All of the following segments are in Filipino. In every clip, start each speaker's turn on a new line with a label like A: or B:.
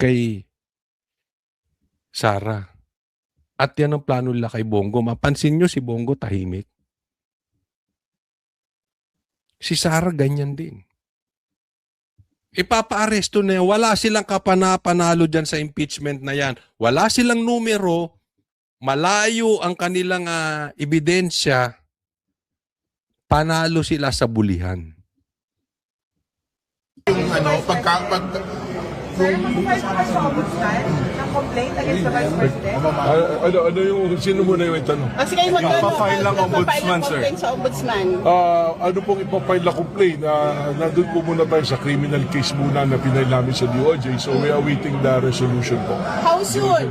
A: kay Sara. At yan ang plano nila kay Bongo. Mapansin nyo si Bongo tahimik. Si Sara ganyan din. Ipapa-aresto na yan. Wala silang kapana-panalo dyan sa impeachment na yan. Wala silang numero. Malayo ang kanilang ebidensya. Panalo sila sa bulihan.
B: Yung
C: Sir, mag-file ka sa ombudsman ng complaint against the Vice President?
D: Ano yung, sino muna yung tanong?
E: Kasi kayo
B: Ipafile ng ombudsman, sir.
E: complaint sa ombudsman.
D: Ano pong ipapile na complaint? Nandun po muna tayo sa criminal case muna na pinail namin sa DOJ. So we are awaiting the resolution po.
E: How soon?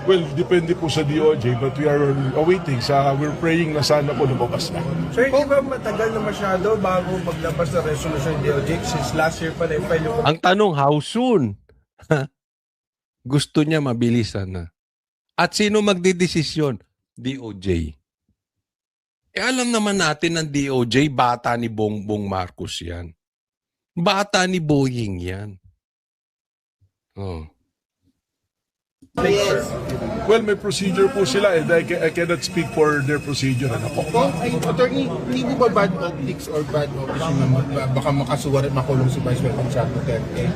D: Well, depende po sa DOJ but we are awaiting. We're praying na sana po lumabas na.
B: Sir, di ba matagal na masyado bago maglabas ng resolution ng DOJ? Since last year pa na-file yung...
A: Ang tanong, how soon? Gusto niya mabilisan na. At sino magdidesisyon? DOJ. Alam naman natin ng DOJ, bata ni Bongbong Marcos yan. Bata ni Boying yan. Oh.
E: Yes.
D: Well, may procedure po sila and I cannot speak for their procedure. Ano po?
B: Attorney, hindi po ba bad optics or bad optics na baka makasuwar at makulong si Vice President Sara Duterte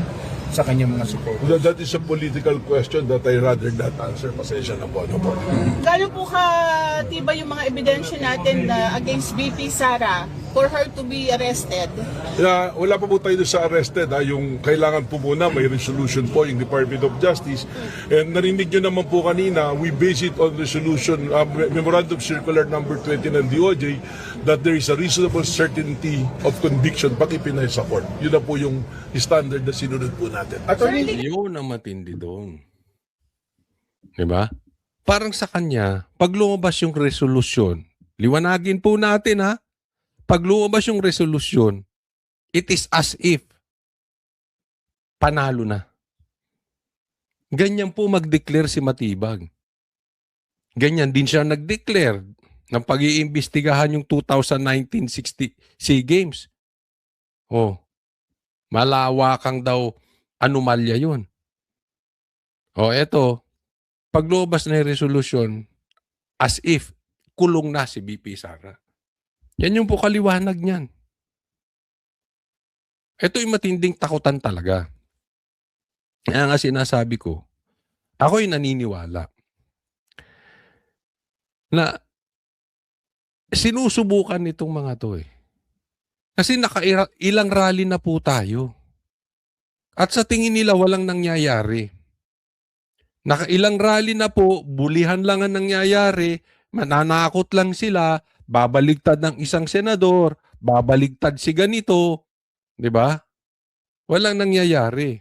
B: sa kanyang mga supporters?
D: That is a political question that I rather not answer. Pasensya na po. Ano po?
E: Gano'n po katiba yung mga ebidensya natin against VP Sara for her to be arrested?
D: Wala pa po tayo sa arrested. Yung kailangan po muna may resolution po yung Department of Justice. And narinig nyo naman po kanina, we base it on resolution, Memorandum Circular number 20 ng DOJ that there is a reasonable certainty of conviction pag ipinay sa court. Yun na po yung standard na sinunod po natin.
B: Attorney,
A: Yun ang matindi doon. Diba? Parang sa kanya, pag lumabas yung resolusyon, liwanagin po natin ha, pag lumabas yung resolusyon, it is as if panalo na. Ganyan po mag-declare si Matibag. Ganyan din siya nag-declare ng pag-iimbestigahan yung 2019 SEA Games. Oh, malawakang daw anomalya yun. Oh, eto, pag lumabas na yung resolusyon, as if kulong na si VP Sara. Yan yung po kaliwanag niyan. Ito yung matinding takutan talaga. Kaya nga sinasabi ko, ako'y naniniwala na sinusubukan nitong mga to eh. Kasi nakailang rally na po tayo. At sa tingin nila walang nangyayari. Nakailang rally na po, bulihan lang ang nangyayari, mananakot lang sila, babaligtad ng isang senador, babaligtad si ganito, di ba? Walang nangyayari.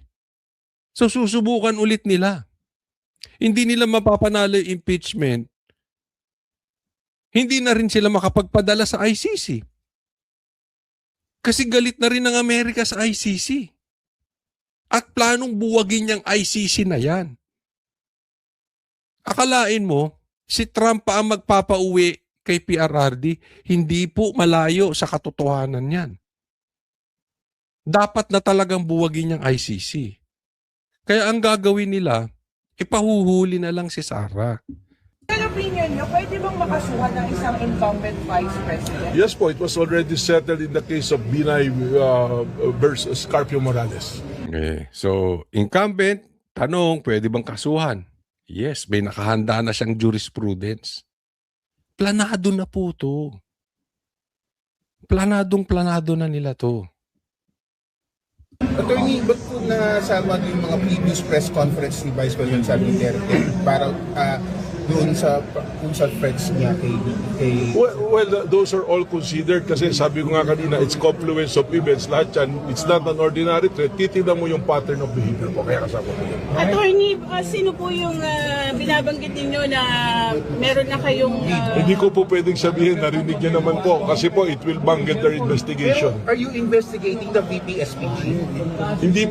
A: So susubukan ulit nila. Hindi nila mapapanalo yung impeachment. Hindi na rin sila makapagpadala sa ICC. Kasi galit na rin ng Amerika sa ICC. At planong buwagin niyang ICC na yan. Akalain mo, si Trump pa ang magpapauwi kay PRRD, hindi po malayo sa katotohanan yan. Dapat na talagang buwagin niyang ICC. Kaya ang gagawin nila, ipahuhuli na lang si Sara.
C: In opinion nyo, pwede bang makasuhan ng isang incumbent Vice President?
D: Yes po, it was already settled in the case of Binay versus Carpio Morales.
A: Okay. So, incumbent, tanong, pwede bang kasuhan? Yes, may nakahanda na siyang jurisprudence. Planado na po to. Planado na nila to.
B: Attorney, ba't po nasama yung mga previous press conference ni Vice President Sara Duterte para doon sa threats niya kay...
D: Well, those are all considered kasi sabi ko nga kanina, it's confluence of events. Lahat yan, it's not an ordinary threat. Titignan mo yung pattern of behavior po. Kaya kasama ko yun.
E: Attorney, sino po yung binabanggit ninyo na meron na kayong...
D: Hindi ko po pwedeng sabihin, narinig niya naman po. Kasi po, it will bungle their investigation.
B: Pero are you investigating the VP-SPG?
D: Hindi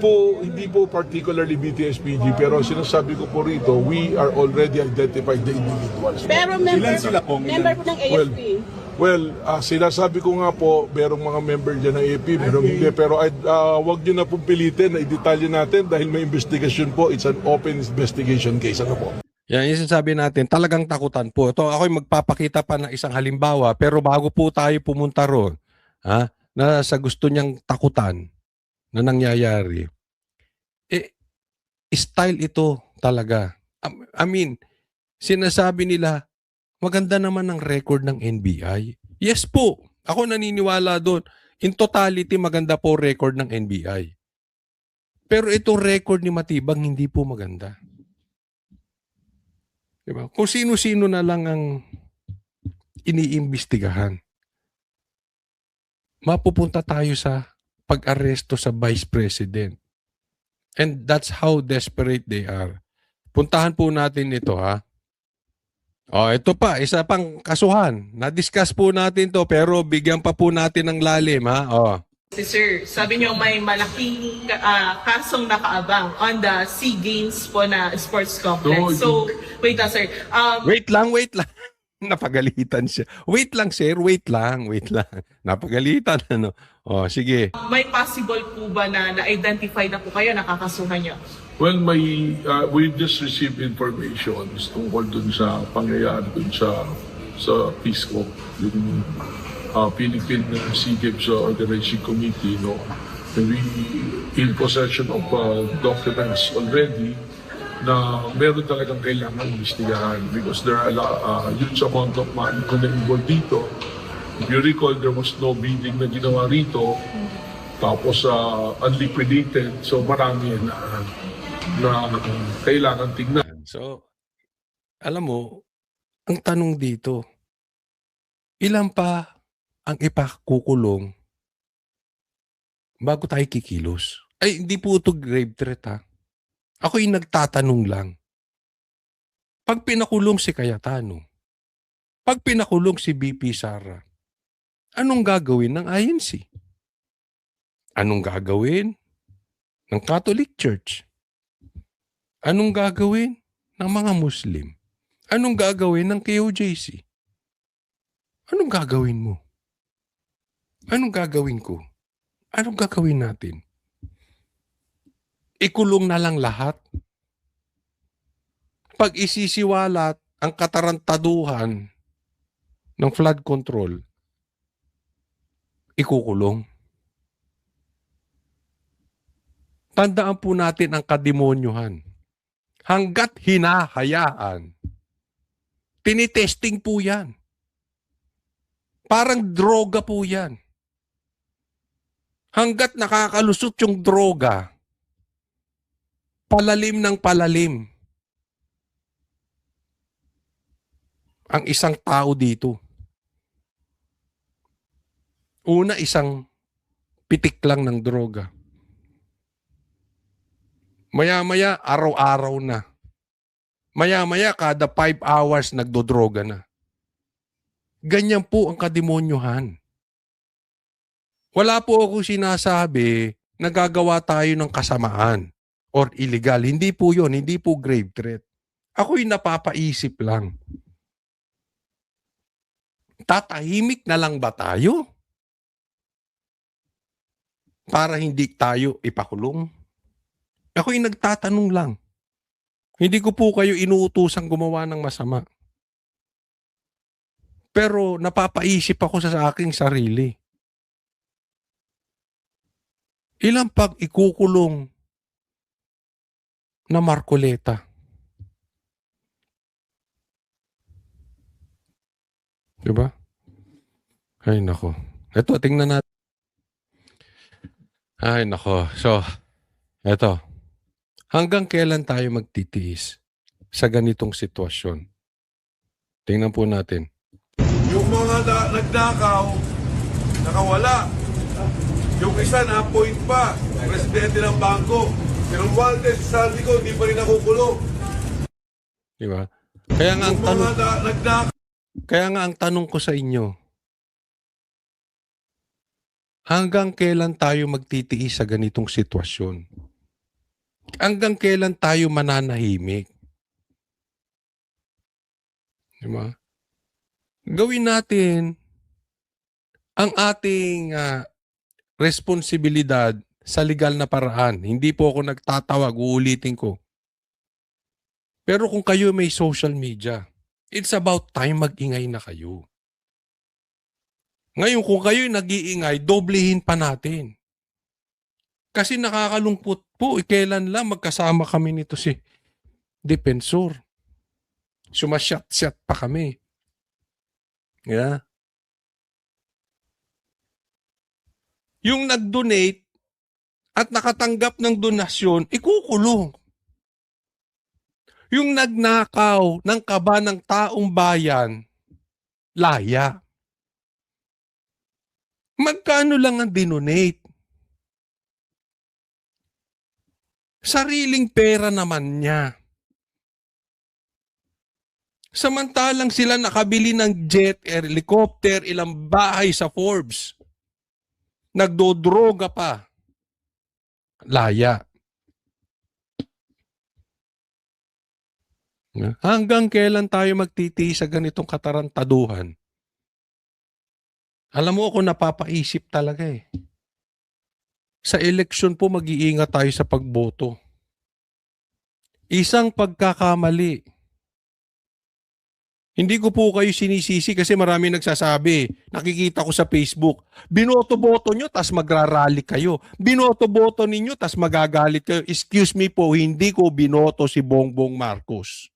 D: po particularly BTSPG, pero sinasabi ko po rito, we are already identified the individuals.
E: Pero member po ng AFP.
D: Well, sinasabi ko nga po, merong mga member dyan ng AP, merong hindi. Pero wag nyo na pong pilitin na i-detalye natin dahil may investigation po. It's an open investigation case. Ano po?
A: Yan, yung sinasabi natin, talagang takutan po. Ito, ako'y magpapakita pa ng isang halimbawa, pero bago po tayo pumunta roon, na sa gusto niyang takutan na nangyayari, style ito talaga. I mean, sinasabi nila, maganda naman ang record ng NBI. Yes po, ako naniniwala doon. In totality, maganda po record ng NBI. Pero ito record ni Matibang hindi po maganda. Diba? Kung sino-sino na lang ang iniimbestigahan, mapupunta tayo sa pag-aresto sa Vice President. And that's how desperate they are. Puntahan po natin ito, ha? Ito pa, isa pang kasuhan. Na-discuss po natin to pero bigyan pa po natin ng lalim, ha?
E: Si Sir, sabi niyo may malaking kasong nakaabang on the SEA Games po na sports complex. So, wait lang, Sir.
A: Wait lang. Napagalitan siya. Wait lang, sir. Wait lang. Napagalitan, ano? Sige.
E: May possible po ba na na-identify na po kayo, nakakasuhan niyo?
D: Well, we just received information tungkol dun sa pangyayari dun sa Peace Corps, yung Philippine Sea Games Organizing Committee, no? And we in possession of documents already na meron talagang kailangan investigahan because there are huge amount of money na involved dito. If you recall, there was no bidding na ginawa rito, tapos unliquidated, so marami na kailangan tingnan.
A: So, alam mo, ang tanong dito, ilan pa ang ipakukulong bago tayo kikilos? Ay, hindi po ito grave threat, ha? Ako yung nagtatanong lang. Pag pinakulong si Cayetano, pag pinakulong si BP Sara, anong gagawin ng INC? Anong gagawin ng Catholic Church? Anong gagawin ng mga Muslim? Anong gagawin ng KOJC? Anong gagawin mo? Anong gagawin ko? Anong gagawin natin? Ikulong na lang lahat? Pag isisiwalat ang katarantaduhan ng flood control, ikukulong. Tandaan po natin ang kademonyohan. Hanggat hinahayaan, tinitesting po yan. Parang droga po yan. Hanggat nakakalusot yung droga, palalim ng palalim ang isang tao dito. Una, isang pitik lang ng droga. Maya-maya, araw-araw na. Maya-maya, kada 5 hours nagdodroga na. Ganyan po ang kademonyohan. Wala po ako sinasabi na gagawa tayo ng kasamaan or illegal. Hindi po yun. Hindi po grave threat. Ako'y napapaisip lang. Tatahimik na lang ba tayo? Para hindi tayo ipakulong? Ako'y nagtatanong lang. Hindi ko po kayo inuutosang gumawa ng masama. Pero napapaisip ako sa aking sarili. Ilang pag ikukulong na Marcoleta? Diba? Ay, nako. Ito, tingnan natin. Ay, nako. So, ito. Hanggang kailan tayo magtitiis sa ganitong sitwasyon? Tingnan po natin.
F: Yung mga nagnakaw, nakawala. Yung isa na-appoint pa, presidente ng bangko. Pero Waldes, sabi ko, hindi pa rin nakukulong.
A: Diba? Kaya nga ang
F: Yung
A: tanong,
F: mga nagnakaw,
A: kaya nga ang tanong ko sa inyo, hanggang kailan tayo magtitiis sa ganitong sitwasyon? Hanggang kailan tayo mananahimik? Diba? Gawin natin ang ating responsibilidad sa legal na paraan. Hindi po ako nagtatawag, uulitin ko. Pero kung kayo may social media, it's about time mag-ingay na kayo. Ngayon, kung kayo nag-iingay, doblehin pa natin. Kasi nakakalungkot po, kailan lang magkasama kami nito si Defensor. Sumasyat-syat pa kami. Yeah. Yung nag-donate at nakatanggap ng donasyon, ikukulong. Yung nagnakaw ng kaba ng taong bayan, laya. Magkano lang ang dinonate? Sariling pera naman niya. Samantalang sila nakabili ng jet, helicopter, ilang bahay sa Forbes. Nagdodroga pa. Laya. Hanggang kailan tayo magtitiis sa ganitong katarantaduhan? Alam mo ako, napapaisip talaga eh. Sa eleksyon po, mag-iingat tayo sa pagboto. Isang pagkakamali. Hindi ko po kayo sinisisi kasi marami nagsasabi, nakikita ko sa Facebook, binoto-boto nyo tas magrarally kayo. Binoto-boto ninyo tas magagalit kayo. Excuse me po, hindi ko binoto si Bongbong Marcos.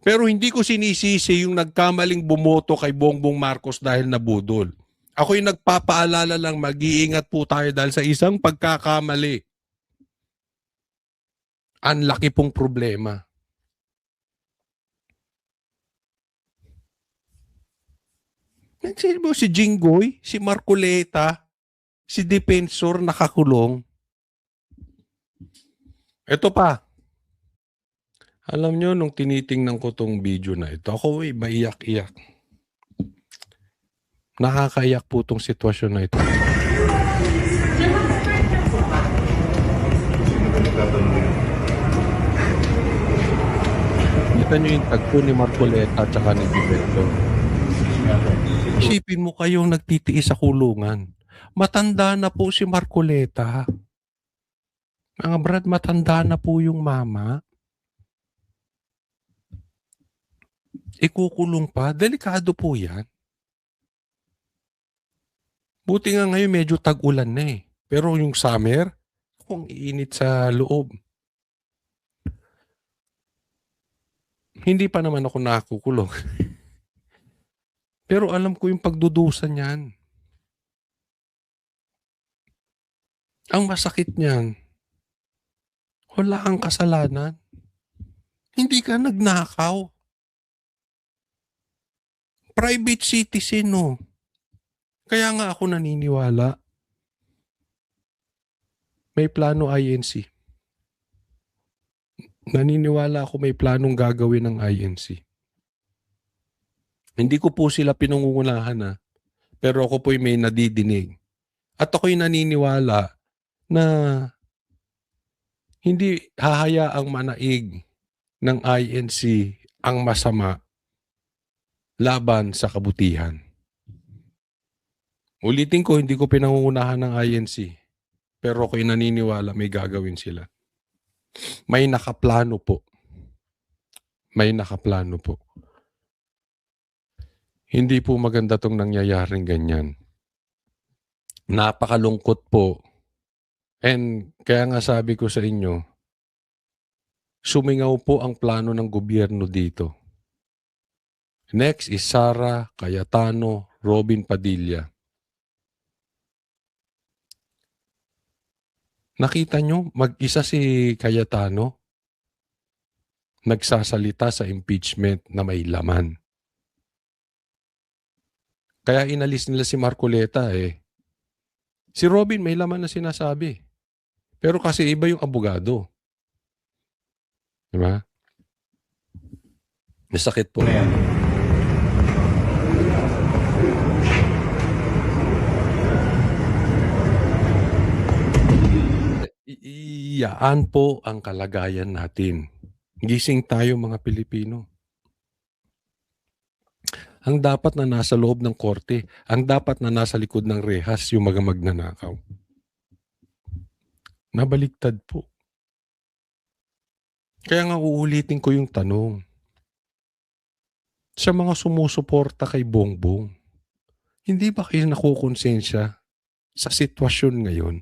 A: Pero hindi ko sinisisi yung nagkamaling bumoto kay Bongbong Marcos dahil nabudol. Ako yung nagpapaalala lang, mag-iingat po tayo dahil sa isang pagkakamali. Ang laki pong problema. Si Jinggoy, si Marcoleta, si Defensor nakakulong. Ito pa. Alam nyo, nung tinitingnan ko tong video na ito, ako maiyak-iyak. Nakakaiyak po tong sitwasyon na ito. Kita nyo yung tagpo ni Marcoleta at saka ni Defensor. Isipin mo kayong nagtitiis sa kulungan. Matanda na po si Marcoleta. Mga brad, matanda na po yung mama. Ikukulong pa. Delikado po yan. Buti nga ngayon medyo tag-ulan na eh. Pero yung summer, kung iinit sa loob. Hindi pa naman ako nakukulong. Pero alam ko yung pagdudusa niyan. Ang masakit niyan, wala kang kasalanan. Hindi ka nagnakaw. Private citizen, no? Kaya nga ako naniniwala. May plano INC. Naniniwala ako may planong gagawin ng INC. Hindi ko po sila pinangungunahan pero ako po'y may nadidinig. At ako'y naniniwala na hindi hahayaang manaig ng INC ang masama laban sa kabutihan. Ulitin ko, hindi ko pinangungunahan ng INC. Pero ako'y naniniwala may gagawin sila. May nakaplano po. May nakaplano po. Hindi po maganda tong nangyayaring ganyan. Napakalungkot po. And kaya nga sabi ko sa inyo, sumingaw po ang plano ng gobyerno dito. Next is Sara Cayetano, Robin Padilla. Nakita nyo, mag-isa si Cayetano nagsasalita sa impeachment na may laman. Kaya inalis nila si Marcoleta eh. Si Robin may laman na sinasabi. Pero kasi iba yung abogado. Diba? Masakit po. Iyaan po ang kalagayan natin. Gising tayo mga Pilipino. Ang dapat na nasa loob ng korte, ang dapat na nasa likod ng rehas yung mga magnanakaw. Nabaliktad po. Kaya nga uulitin ko yung tanong. Sa mga sumusuporta kay Bongbong, hindi ba kayo nakukonsensya sa sitwasyon ngayon?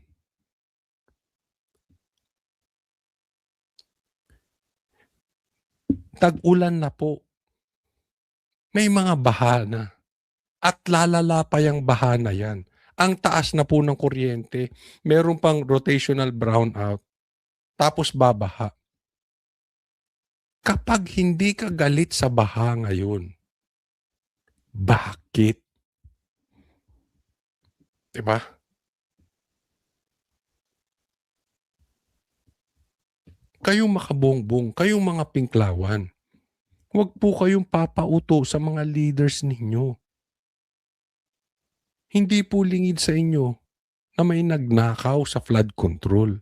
A: Tag-ulan na po. May mga bahana. At lalala pa yung bahana yan. Ang taas na po ng kuryente. Meron pang rotational brownout. Tapos babaha. Kapag hindi ka galit sa baha ngayon, bakit? Diba? Kayong makabongbong, kayong mga pinklawan, huwag po kayong papauto sa mga leaders ninyo. Hindi po lingid sa inyo na may nagnakaw sa flood control.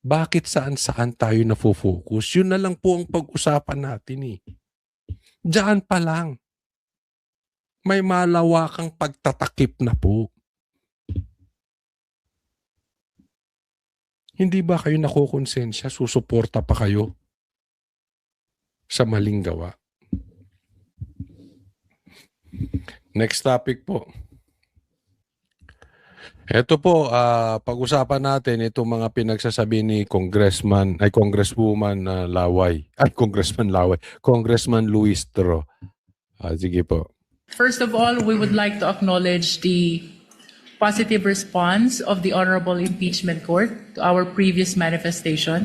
A: Bakit saan-saan tayo nafo-focus? Yun na lang po ang pag-usapan natin eh. Diyan pa lang. May malawakang pagtatakip na po. Hindi ba kayo nakukonsensya? Susuporta pa kayo sa maling gawa? Next topic po. Ito po, pag-usapan natin itong mga pinagsasabi ni Congresswoman Laway. Congressman Luis Tro. Sige po.
G: First of all, we would like to acknowledge the positive response of the Honorable Impeachment Court to our previous manifestation.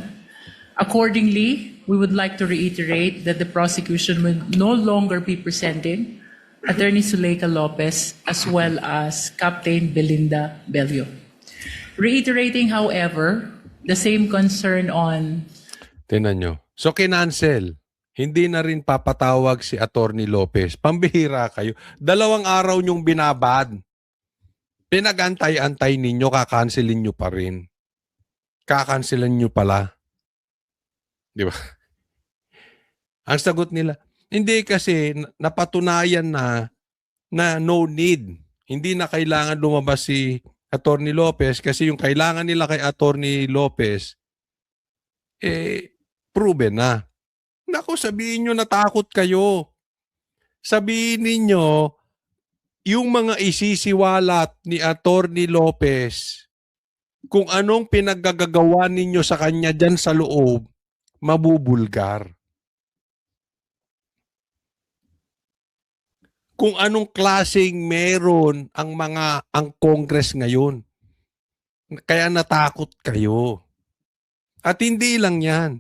G: Accordingly, we would like to reiterate that the prosecution will no longer be presenting Attorney Zuleika Lopez as well as Captain Belinda Bello. Reiterating, however, the same concern on...
A: Tingnan nyo. So, kinancel. Hindi na rin papatawag si Attorney Lopez. Pambihira kayo. 2 araw nyong binabad. Pinag-antay-antay ninyo, kakancelin nyo pa rin. Kakancelan nyo pala. Di ba? Ang sagot nila, hindi kasi napatunayan na no need. Hindi na kailangan lumabas si Attorney Lopez kasi yung kailangan nila kay Attorney Lopez, proven na. Naku, sabihin nyo natakot kayo. Sabihin ninyo, yung mga isisiwalat ni Attorney Lopez, kung anong pinaggagawa ninyo sa kanya dyan sa loob, mabubulgar. Kung anong klaseng meron ang Congress ngayon. Kaya natakot kayo. At hindi lang yan.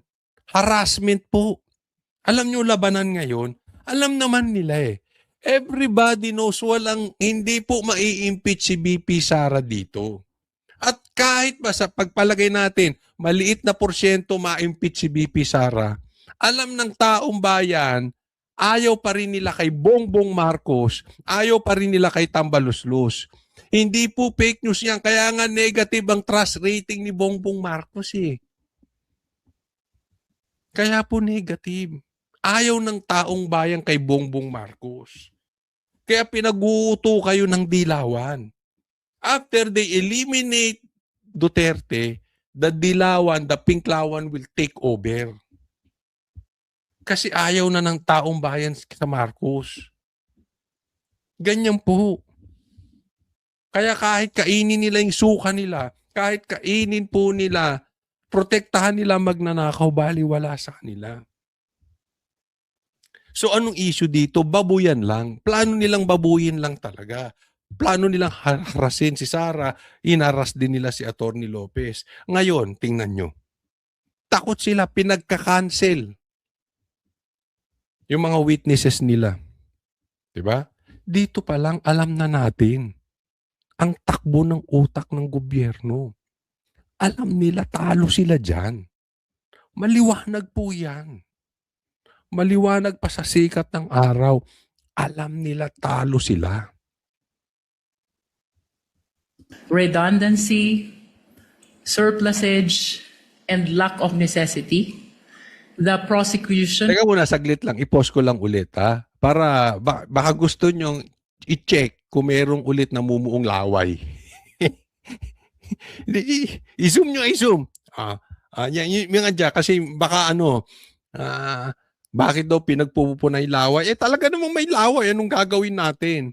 A: Harassment po. Alam nyo labanan ngayon, alam naman nila eh. Everybody knows hindi po mai-impeach si BP Sara dito. At kahit ba sa pagpalagay natin, maliit na porsyento ma-impeach si BP Sara, alam ng taong bayan, ayaw pa rin nila kay Bongbong Marcos, ayaw pa rin nila kay Tambaluslos. Hindi po fake news yan, kaya nga negative ang trust rating ni Bongbong Marcos eh. Kaya po negative. Ayaw ng taong bayan kay Bongbong Marcos. Kaya pinag-uuto kayo ng dilawan. After they eliminate Duterte, the dilawan, the pinklawan will take over. Kasi ayaw na ng taong bayan sa Marcos. Ganyan po. Kaya kahit kainin nila yung suka nila, kahit kainin po nila, protektahan nila magnanakaw, baliwala sa kanila. So anong issue dito? Babuyan lang. Plano nilang babuyin lang talaga. Plano nilang harasin si Sara, inaras din nila si Attorney Lopez. Ngayon, tingnan nyo. Takot sila, pinagka-cancel yung mga witnesses nila. Diba? Dito pa lang alam na natin ang takbo ng utak ng gobyerno. Alam nila talo sila dyan. Maliwanag po yan. Maliwanag pa sa sikat ng araw. Alam nila talo sila.
G: redundancy, surplusage, and lack of necessity, the prosecution...
A: Teka muna, saglit lang. I-pause ko lang ulit ha. baka gusto nyong i-check kung merong ulit namumuong laway. I-zoom nyo, i-zoom. Yung mga dyan, kasi baka bakit daw pinagpupunay laway? Talaga namang may laway. Anong gagawin natin?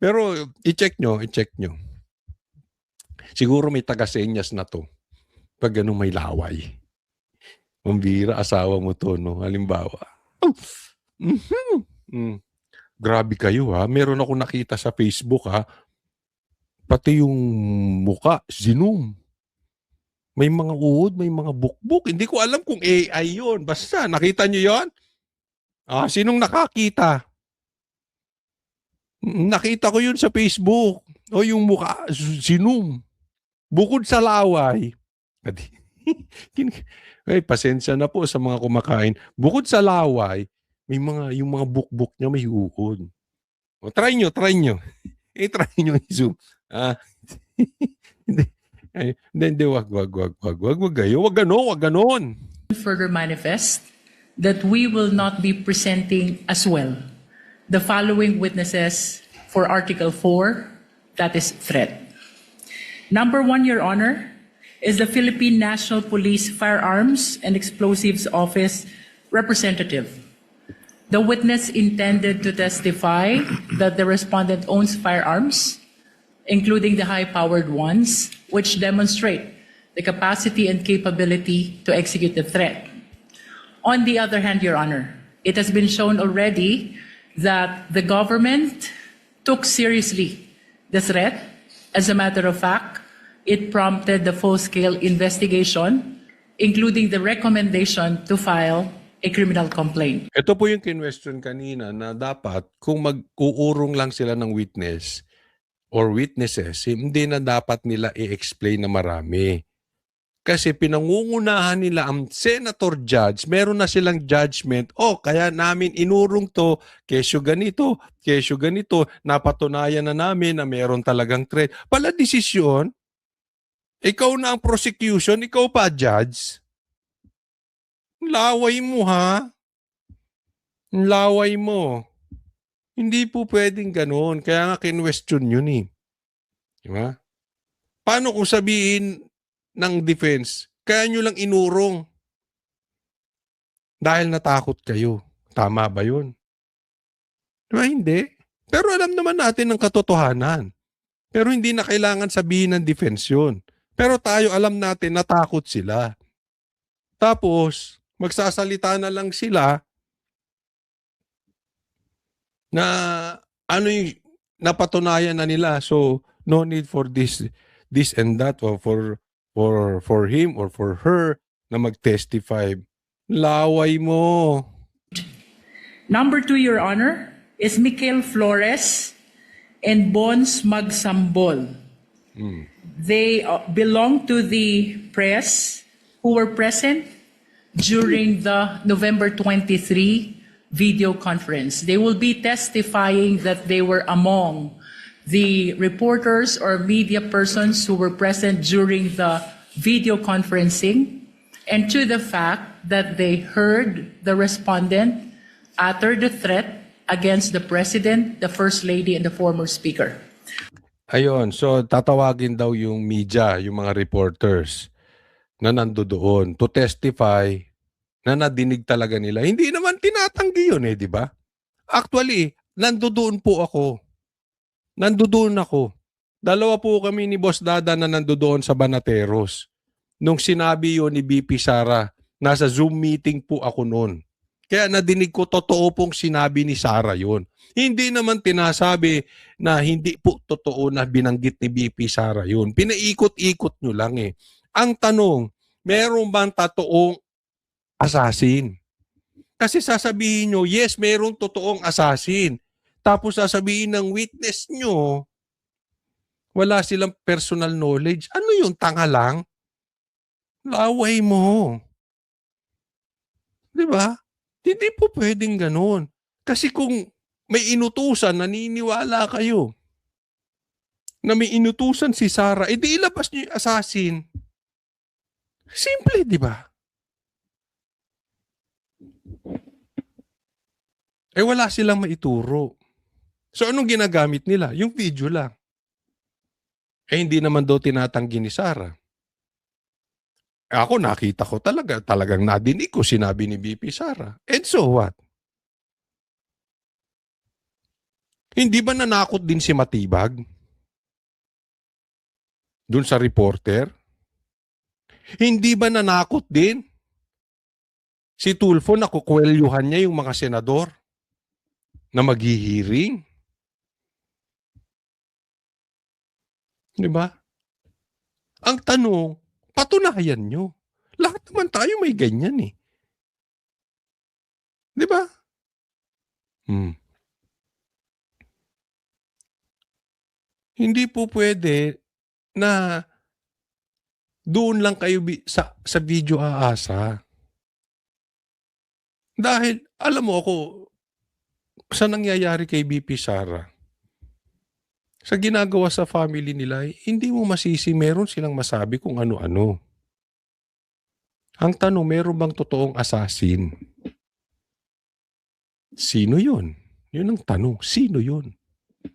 A: Pero i-check nyo. Siguro may taga-senyas na to. Pag ganun may laway. Mambira, asawa mo to, no? Halimbawa. Grabe kayo, ha? Meron ako nakita sa Facebook, ha? Pati yung muka, Zoom. May mga uhod, may mga bukbuk. Hindi ko alam kung AI yun. Basta, nakita nyo yun? Sinong nakakita? Nakita ko yun sa Facebook. Yung mukha, Zoom. Bukod sa laway. Pasensya na po sa mga kumakain. Bukod sa laway, yung mga bukbuk niya may uhod. Try nyo. Try nyo i-zoom. Hindi, wag kayo. Wag ganon.
G: Further manifest that we will not be presenting as well the following witnesses for Article 4, that is threat. Number 1, Your Honor, is the Philippine National Police Firearms and Explosives Office representative. The witness intended to testify that the respondent owns firearms, including the high-powered ones, which demonstrate the capacity and capability to execute the threat. On the other hand, Your Honor, it has been shown already that the government took seriously the threat. As a matter of fact, it prompted the full-scale investigation, including the recommendation to file a criminal complaint.
A: Ito po yung kinwestiyon kanina na dapat kung mag-uurong lang sila ng witness or witnesses, hindi na dapat nila i-explain na marami. Kasi pinangungunahan nila ang senator judge, meron na silang judgment, kaya namin inurong to, kesyo ganito, napatunayan na namin na meron talagang threat. Pala desisyon, ikaw na ang prosecution, ikaw pa judge. Laway mo, ha? Laway mo. Hindi po pwedeng ganoon. Kaya nga kinwestiyon yun eh. Diba? Paano kung sabihin ng defense, kaya nyo lang inurong dahil natakot kayo? Tama ba yun? Diba hindi? Pero alam naman natin ang katotohanan. Pero hindi na kailangan sabihin ng defense yun. Pero tayo alam natin natakot sila. Tapos, magsasalita na lang sila na yung napatunayan na nila. So, no need for this and that or for him or for her na mag-testify. Laway mo.
G: Number 2, Your Honor, is Mikel Flores and Bons Magsambol. They belong to the press who were present during the November 23 video conference. They will be testifying that they were among the reporters or media persons who were present during the video conferencing, and to the fact that they heard the respondent utter the threat against the President, the First Lady, and the former Speaker.
A: Ayun, so tatawagin daw yung media, yung mga reporters na nandoon to testify na nadinig talaga nila. Hindi naman tinatanggi yun di ba? Actually, nandoon po ako. Nandoon ako. Dalawa po kami ni Boss Dada na nandoon sa Banateros. Nung sinabi yun ni BP Sara, nasa Zoom meeting po ako noon. Kaya nadinig ko totoo pong sinabi ni Sara yun. Hindi naman tinasabi na hindi po totoo na binanggit ni BP Sara yun. Pinaikot-ikot nyo lang Ang tanong, meron bang totoong assassin? Kasi sasabihin nyo, yes, merong totoong assassin. Tapos sasabihin ng witness nyo, wala silang personal knowledge. Ano yung tanga lang? Laway mo. Di ba? Hindi po pwedeng ganun. Kasi kung may inutusan, naniniwala kayo na may inutusan si Sara, edi ilabas niyo yung assassin. Simple, di ba? Wala silang maituro. So anong ginagamit nila? Yung video lang. Hindi naman daw tinatanggi ni Sara. Ako nakita ko talagang nadinig ko sinabi ni BP Sara. And so what? Hindi ba nanakot din si Matibag? Doon sa reporter? Hindi ba nanakot din si Tulfo na kukwelyuhan niya yung mga senador na maghihiring? Di ba? Ang tanong, patunayan nyo. Lahat naman tayo may ganyan eh. Di ba? Hindi po pwede na doon lang kayo sa video aasa. Dahil, alam mo ako, sa nangyayari kay BP Sara, sa ginagawa sa family nila, hindi mo masisi, meron silang masabi kung ano-ano. Ang tanong, meron bang totoong assassin? Sino yun? Yun ang tanong, sino yun?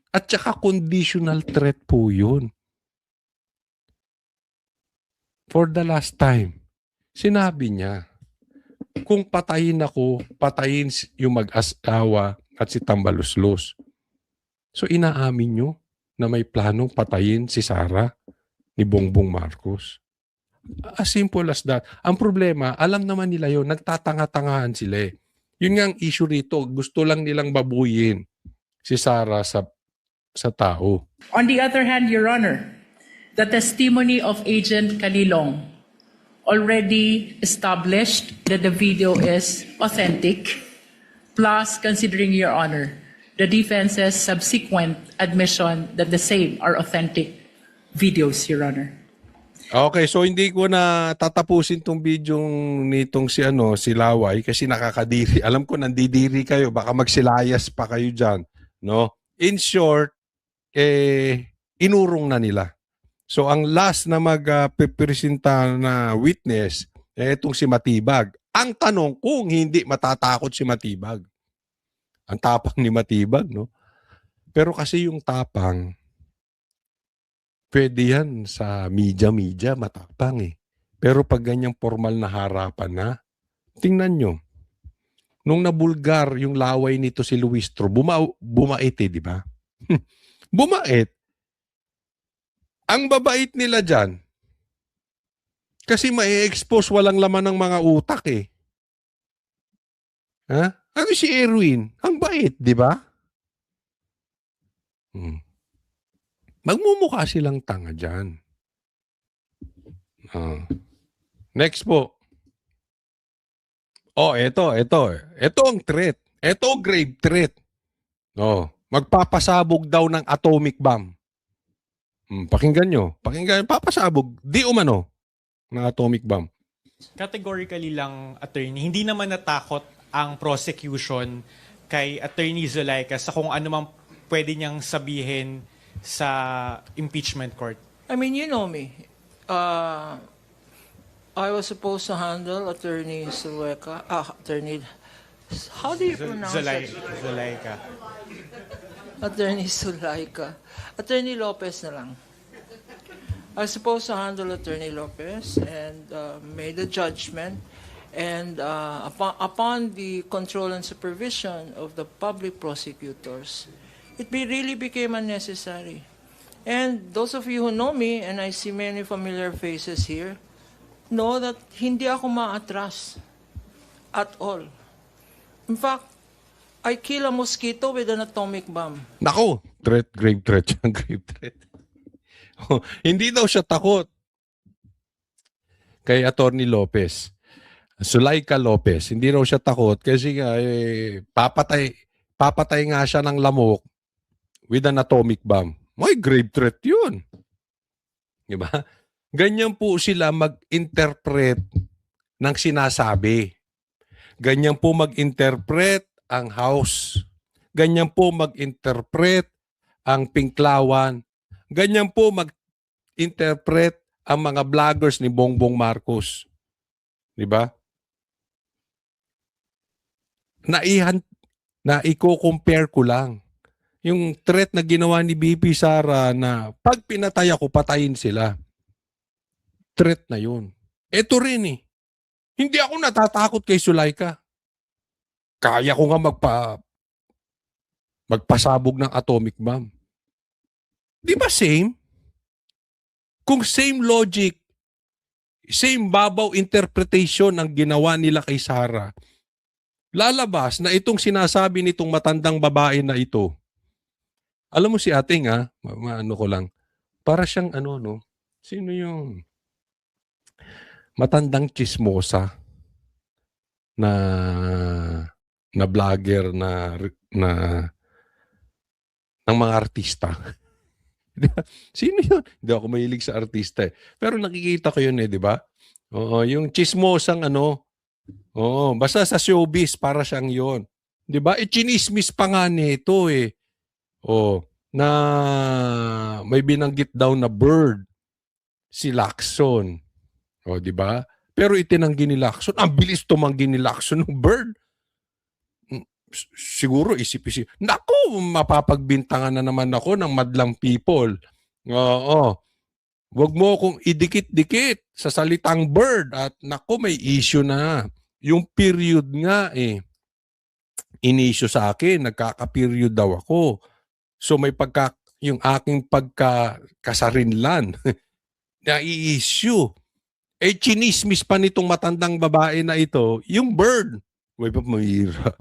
A: At saka conditional threat po yun. For the last time, sinabi niya, kung patayin ako, patayin yung mag-asawa at si Tambaluslos. So inaamin nyo na may planong patayin si Sara ni Bongbong Marcos. As simple as that. Ang problema, alam naman nila yun, nagtatanga-tangahan sila eh. Yun nga ang issue rito, gusto lang nilang babuyin si Sara sa tao.
G: On the other hand, Your Honor, the testimony of Agent Kalilong already established that the video is authentic, plus considering, Your Honor, the defense's subsequent admission that the same are authentic videos, Your Honor.
A: Okay, so hindi ko na tatapusin tong video nitong si Laway kasi nakakadiri. Alam ko nandidiri kayo, baka magsilayas pa kayo diyan, no? In short, inurong na nila. So ang last na magpipresenta na witness itong si Matibag. Ang tanong kung hindi matatakot si Matibag. Ang tapang ni Matibag, no? Pero kasi yung tapang, pwede yan sa media matapang eh. Pero pag ganyang formal na harapan na, tingnan nyo. Nung nabulgar yung laway nito si Luistro, bumait eh, di ba? Bumait. Ang babait nila dyan, kasi mai-expose walang laman ng mga utak eh. Ha? Ano si Erwin? Ang bait, di ba? Magmumukha silang tanga dyan. Next po. Ito ang threat. Ito grave threat. Magpapasabog daw ng atomic bomb. Pakinggan nyo. Papasabog. Di umano ng atomic bomb.
H: Categorically lang, attorney, hindi naman natakot ang prosecution kay Attorney Zulaika sa kung ano man pwede niyang sabihin sa impeachment court.
I: I mean, you know me. I was supposed to handle Attorney Zulaika. Attorney... How do you pronounce it?
H: Zulaika.
I: Attorney Zulaika. Attorney Lopez na lang. I was supposed to handle Attorney Lopez and made a judgment. And upon the control and supervision of the public prosecutors, it really became unnecessary. And those of you who know me, and I see many familiar faces here, know that hindi ako maatras at all. In fact, I kill a mosquito with an atomic bomb.
A: Nako, grave threat yan, grave threat. Hindi daw siya takot kay Attorney Lopez. Zulaika Lopez, hindi raw siya takot kasi papatay nga siya ng lamok with an atomic bomb. May grave threat yun. Diba? Ganyan po sila mag-interpret ng sinasabi. Ganyan po mag-interpret ang House. Ganyan po mag-interpret ang Pinklawan. Ganyan po mag-interpret ang mga vloggers ni Bongbong Marcos. Diba? na i-compare ko lang. Yung threat na ginawa ni BP Sara na pag pinatay ako, patayin sila. Threat na yun. Ito rin eh. Hindi ako natatakot kay Zulaika. Kaya ko nga magpasabog ng atomic bomb. Di ba same? Kung same logic, same babaw interpretation ang ginawa nila kay Sara, lalabas na itong sinasabi nitong matandang babae na ito, alam mo si ating ano ko lang, para siyang no, sino yung matandang chismosa na vlogger ng mga artista. Sino yun? Hindi ako mahilig sa artista eh. Pero nakikita ko yun eh, di ba? Oo, yung chismosang basta sa showbiz, para siyang yun. Di ba? Chinismis pa nga nito eh. Na may binanggit daw na bird, si Lacson. Di ba? Pero itinanggi ni Lacson. Ang bilis tumanggi ni Lacson ng bird. Siguro isip-isip, naku, mapapagbintangan na naman ako ng madlang people. Oo. Huwag mo akong idikit-dikit sa salitang bird at naku, may issue na. Yung period nga in-issue sa akin, nagkaka-period daw ako. So may yung aking pagkakasarinlan na i-issue. Chinismis pa nitong matandang babae na ito, yung bird. Uy, pa mahira.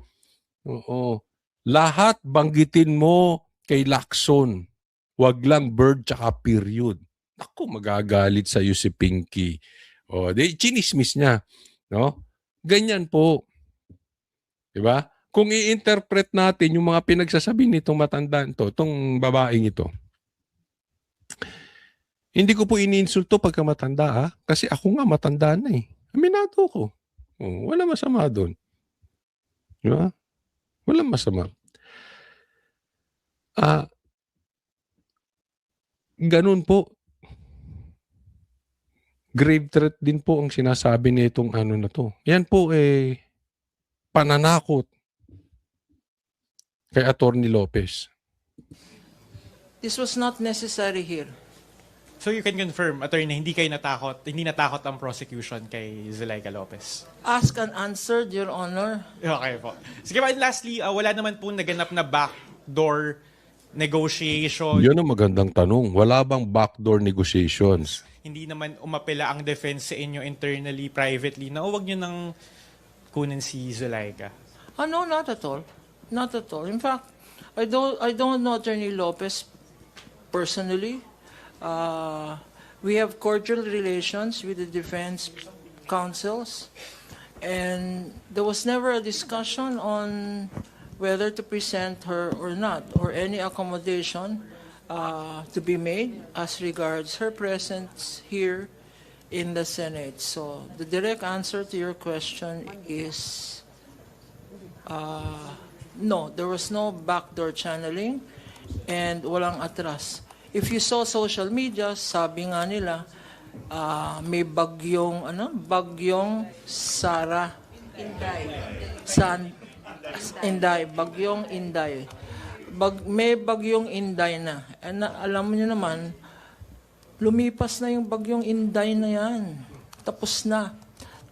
A: Oo. Lahat banggitin mo kay Lacson. Wag lang bird tsaka period. Naku, magagalit sa iyo si Pinky. Chinismis niya, no? Ganyan po. 'Di ba? Kung i-interpret natin yung mga pinagsasabi nitong matandaan to, tong babaeng ito. Hindi ko po iniinsulto pagka matanda, kasi ako nga matanda na eh. Aminado ko. Wala masama doon. 'Di ba? Walang masama. Ganun po. Grave threat din po ang sinasabi nitong na to. Yan po pananakot kay Atty. Lopez.
I: This was not necessary here.
H: So you can confirm, attorney, hindi natakot ang prosecution kay Zulaika Lopez?
I: Ask and answered, Your Honor.
H: Okay po. Sige pa, and lastly, wala naman po naganap na backdoor negotiation.
A: Yun ang magandang tanong. Wala bang backdoor negotiations?
H: Hindi naman umapela ang defense sa inyo internally, privately, na huwag nyo nang kunin si Zulaika?
I: No, not at all. Not at all. In fact, I don't know Attorney Lopez personally. We have cordial relations with the defense counsels, and there was never a discussion on whether to present her or not, or any accommodation to be made as regards her presence here in the Senate. So the direct answer to your question is no, there was no backdoor channeling and walang atras. If you saw social media, sabi nga nila, may bagyong Sara. Inday. Bagyong Inday. May bagyong Inday na. And alam niyo naman, lumipas na yung bagyong Inday na yan. Tapos na.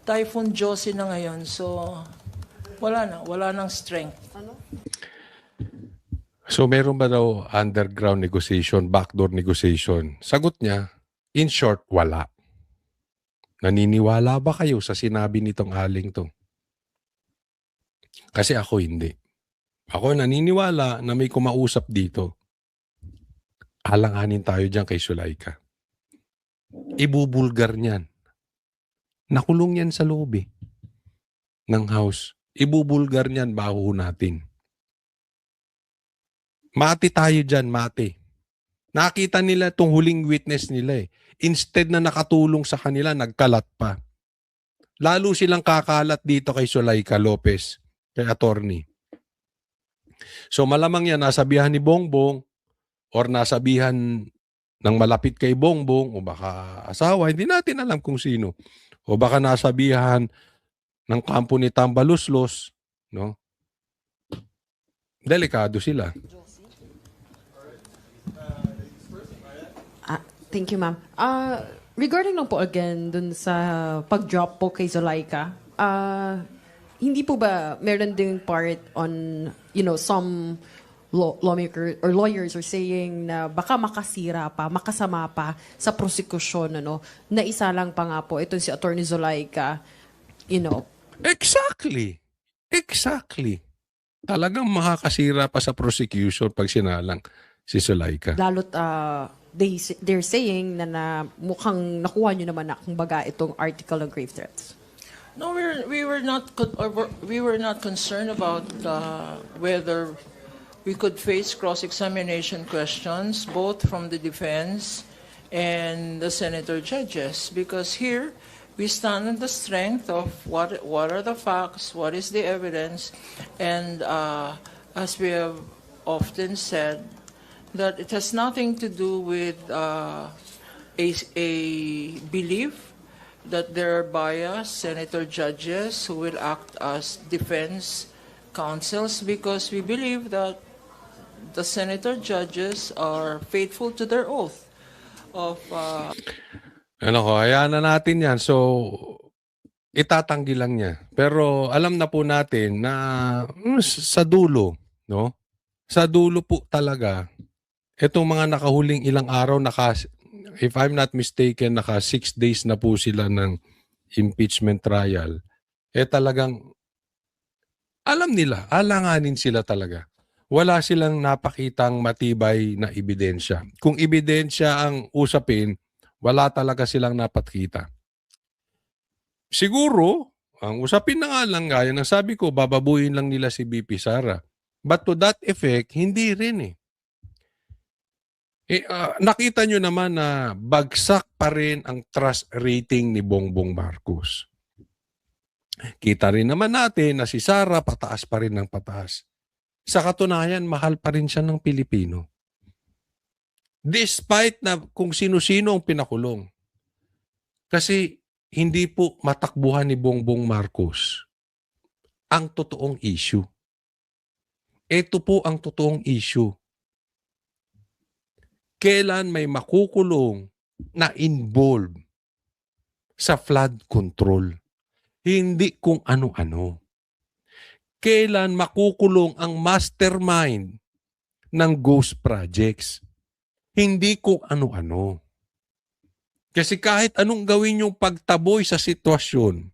I: Typhoon Josie na ngayon. So, wala nang strength.
A: So meron ba daw underground negotiation, backdoor negotiation? Sagot niya, in short, wala. Naniniwala ba kayo sa sinabi nitong aling to? Kasi ako hindi. Ako naniniwala na may kumausap dito. Alanganin tayo dyan kay Zulaika. Ibubulgar niyan. Nakulong yan sa loob ng house. Ibubulgar niyan baho natin. Mati tayo dyan, mati. Nakita nila itong huling witness nila Instead na nakatulong sa kanila, nagkalat pa. Lalo silang kakalat dito kay Zulaika Lopez, kay attorney. So malamang yan, nasabihan ni Bongbong or nasabihan ng malapit kay Bongbong o baka asawa, hindi natin alam kung sino. O baka nasabihan ng kampo ni Tambaluslos, no? delikado sila.
J: Thank you, ma'am. Regarding lang po again dun sa pag-drop po kay Zulaika, hindi po ba meron ding part on, some lawmaker or lawyers are saying na baka makasira pa, makasama pa sa prosekusyon, na isa lang pa nga po, ito si Attorney Zulaika,
A: Exactly. Talagang makakasira pa sa prosecution pag sinalang si Zulaika.
J: lalo't they're saying na mukhang nakuha nyo naman na kumbaga itong article ng grave threats.
I: No, we were not concerned about whether we could face cross-examination questions both from the defense and the senator judges, because here we stand on the strength of what are the facts, what is the evidence, and as we have often said, that it has nothing to do with a belief that there are biased senator judges who will act as defense counsels, because we believe that the senator judges are faithful to their oath of
A: Hayaan na natin yan. So, itatanggi lang niya. Pero alam na po natin na sa dulo, no? Sa dulo po talaga, itong mga nakahuling ilang araw, if I'm not mistaken, 6 days na po sila ng impeachment trial. Talagang, alam nila, alanganin sila talaga. Wala silang napakitang matibay na ebidensya. Kung ebidensya ang usapin, wala talaga silang napakita. Siguro, ang usapin na nga lang, gaya ng sabi ko, bababuin lang nila si BP Sara. But to that effect, hindi rin nakita nyo naman na bagsak pa rin ang trust rating ni Bongbong Marcos. Kita rin naman natin na si Sara pataas pa rin ng pataas. Sa katunayan, mahal pa rin siya ng Pilipino. Despite na kung sino-sino ang pinakulong. Kasi hindi po matakbuhan ni Bongbong Marcos ang totoong issue. Ito po ang totoong issue. Kailan may makukulong na involved sa flood control. Hindi kung ano-ano. Kailan makukulong ang mastermind ng ghost projects. Hindi kung ano-ano. Kasi kahit anong gawin yung pagtaboy sa sitwasyon,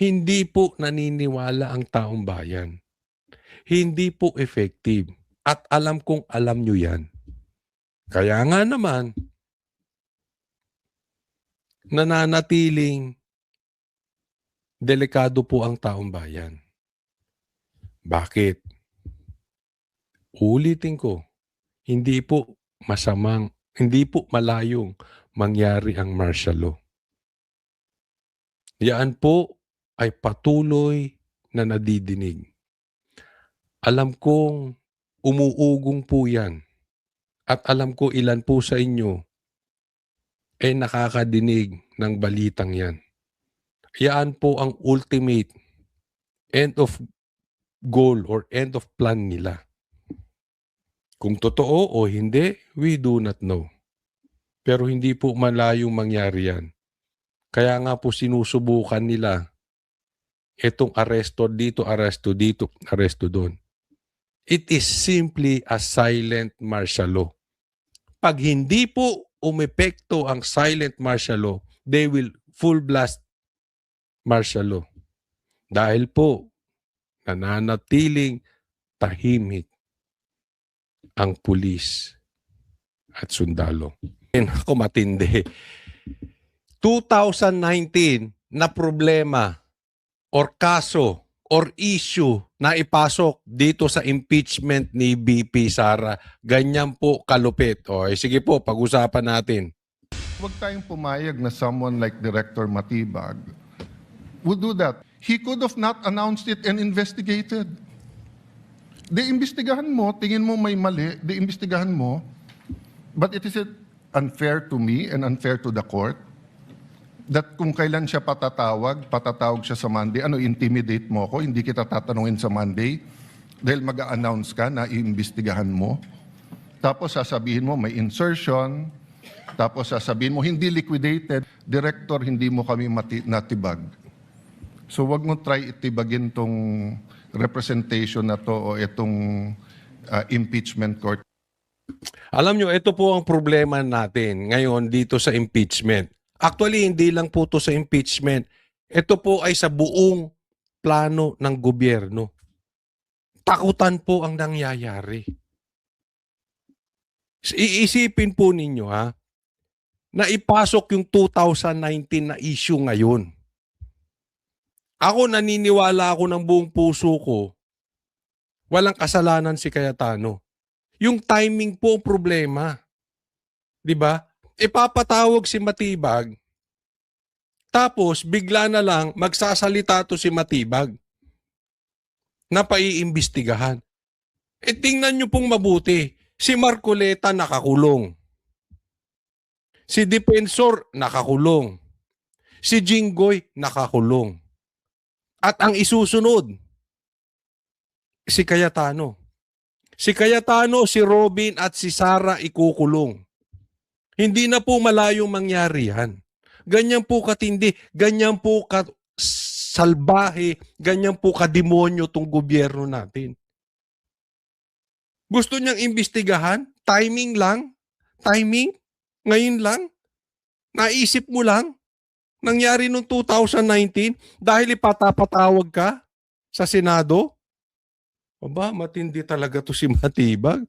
A: hindi po naniniwala ang taong bayan. Hindi po effective. At alam kong alam nyo yan. Kaya nga naman, nananatiling delikado po ang taong bayan. Bakit? Ulitin ko, hindi po malayong mangyari ang martial law. Yan po ay patuloy na nadidinig. Alam kong umuugong po yan. At alam ko ilan po sa inyo ay nakakadinig ng balitang yan. Yan po ang ultimate end of goal or end of plan nila. Kung totoo o hindi, we do not know. Pero hindi po malayong mangyari yan. Kaya nga po sinusubukan nila itong aresto dito, aresto doon. It is simply a silent martial law. Pag hindi po umepekto ang silent martial law, they will full blast martial law. Dahil po, nananatiling tahimik ang pulis at sundalo. Ako matindi. 2019 na problema or kaso or issue na ipasok dito sa impeachment ni BP Sara. Ganyan po kalupit. Sige po, pag-usapan natin.
K: Huwag tayong pumayag na someone like Director Matibag would do that. He could have not announced it and investigated. Imbestigahan mo, tingin mo may mali, imbestigahan mo. But it is unfair to me and unfair to the court that kung kailan siya patatawag siya sa Monday, ano, intimidate mo ako, hindi kita tatanungin sa Monday dahil mag-a-announce ka na iimbestigahan mo. Tapos sasabihin mo may insertion, tapos sasabihin mo hindi liquidated, director, hindi mo kami natibag. So wag mo try itibagin tong representation na to o itong impeachment court.
A: Alam nyo, ito po ang problema natin ngayon dito sa impeachment. Actually, hindi lang po to sa impeachment. Ito po ay sa buong plano ng gobyerno. Takutan po ang nangyayari. Iisipin po ninyo na ipasok yung 2019 na issue ngayon. Ako naniniwala ako ng buong puso ko, walang kasalanan si Cayetano. Yung timing po ang problema. 'Di ba? Ipapatawag si Matibag, tapos bigla na lang magsasalita to si Matibag na paiimbestigahan. Tingnan nyo pong mabuti, si Marcoleta nakakulong. Si Defensor nakakulong. Si Jinggoy nakakulong. At ang isusunod, si Cayetano. Si Cayetano, si Robin at si Sara ikukulong. Hindi na po malayong mangyari yan. Ganyan po katindi, ganyan po kasalbahe, ganyan po kademonyo tong gobyerno natin. Gusto niyang imbestigahan? Timing lang? Timing? Ngayon lang? Naisip mo lang? Nangyari noong 2019 dahil ipatapatawag ka sa Senado? Aba, matindi talaga to si Matibag.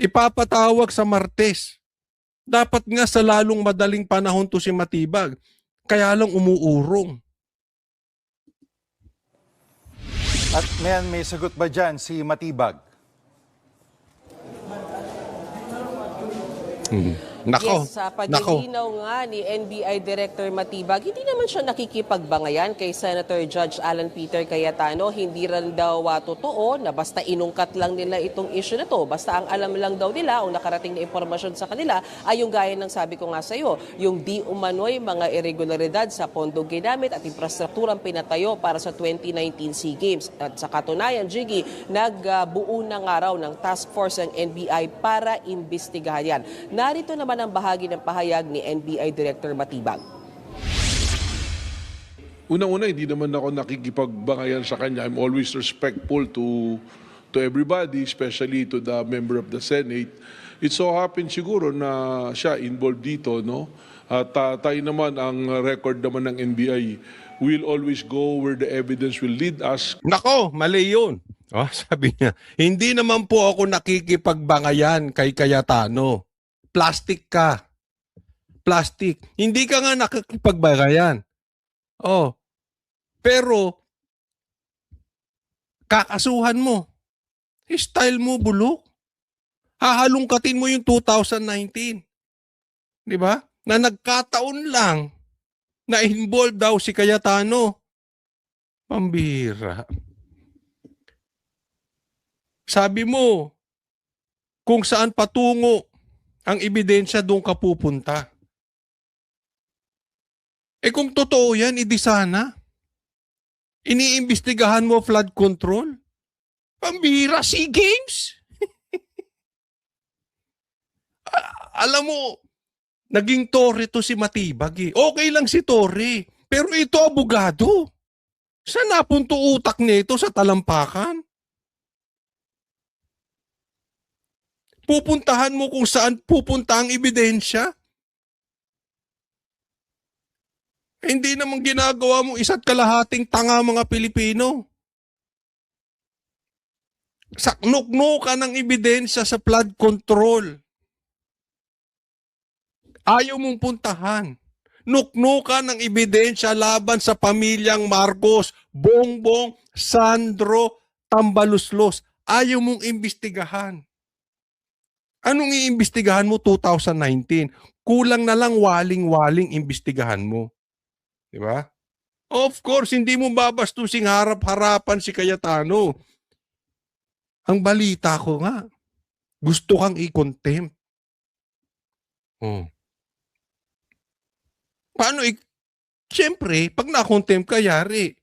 A: Ipapatawag sa Martes. Dapat nga sa lalong madaling panahon to si Matibag. Kaya lang umuurong.
L: At may sagot ba dyan si Matibag?
A: Nako,
M: Yes, sa paglilinaw nga ni NBI Director Matibag, hindi naman siya nakikipagbangayan kay Senator Judge Alan Peter Cayetano. Hindi rin daw totoo na basta inungkat lang nila itong issue na to. Basta ang alam lang daw nila o nakarating na impormasyon sa kanila ay yung gaya ng sabi ko nga sa iyo, yung di umano'y mga irregularidad sa pondong ginamit at infrastrukturang pinatayo para sa 2019 SEA Games. At sa katunayan, Jiggy, nagbuo na nga raw ng task force ng NBI para imbestigahan yan. Narito naman ang bahagi ng pahayag ni NBI Director Matibag.
D: Unang-una, hindi naman ako nakikipagbangayan sa kanya. I'm always respectful to everybody, especially to the member of the Senate. It so happens siguro na siya involved dito, no? At tayo naman, ang record naman ng NBI, we'll always go where the evidence will lead us.
A: Nako, mali yun. Oh, sabi niya, hindi naman po ako nakikipagbangayan kay Cayetano. Plastic ka. Plastic. Hindi ka nga nakikipagbangayan. Oh. Pero, kakasuhan mo. Style mo bulok. Hahalungkatin mo yung 2019. Di ba? Na nagkataon lang na involved daw si Cayetano. Pambira. Sabi mo, kung saan patungo ang ebidensya, doon ka pupunta. Kung totoo yan, edi sana. Iniimbestigahan mo flood control. Pambira, SEA Games. Alam mo, naging tore to si Matibag eh. Okay lang si tore. Pero ito abogado. Saan napunto utak nito sa talampakan? Pupuntahan mo kung saan pupunta ang ebidensya. Hindi naman ginagawa mo isa't kalahating tanga mga Pilipino. Saknok-noka ng ebidensya sa flood control. Ayaw mong puntahan. Nuknuka ng ebidensya laban sa pamilyang Marcos, Bongbong, Sandro, Tambaluslos. Ayaw mong imbestigahan. Anong iimbestigahan mo 2019? Kulang na lang waling-waling imbestigahan mo. Di ba? Of course, hindi mo babastusing harap-harapan si Cayetano. Ang balita ko nga, gusto kang i-contempt. Oh. Siyempre, pag na-contempt ka, yari.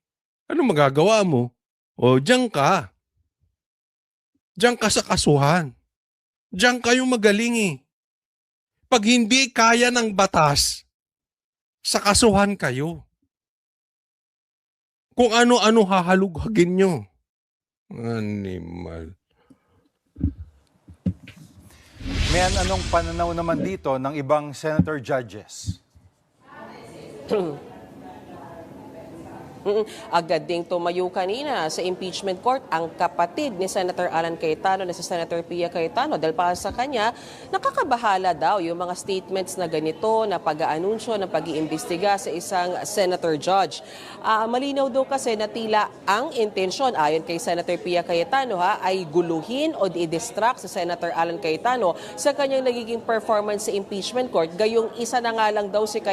A: Ano magagawa mo? O, diyan ka. Diyan ka sa kasuhan. Diyan kayo magaling eh. Pag hindi kaya ng batas, sa kasuhan kayo. Kung ano-ano hahalughagin nyo. Animal.
L: May anong pananaw naman dito ng ibang senator judges?
M: Agad ding tumayo kanina sa impeachment court ang kapatid ni Senator Alan Cayetano na si Senator Pia Cayetano dahil para sa kanya, nakakabahala daw yung mga statements na ganito na pag-aanunsyo ng pag-iimbestiga sa isang senator judge. Malinaw daw kasi na tila ang intensyon ayon kay Senator Pia Cayetano ay guluhin o i-distract si Senator Alan Cayetano sa kanyang nagiging performance sa impeachment court. Gayong isa na nga lang daw si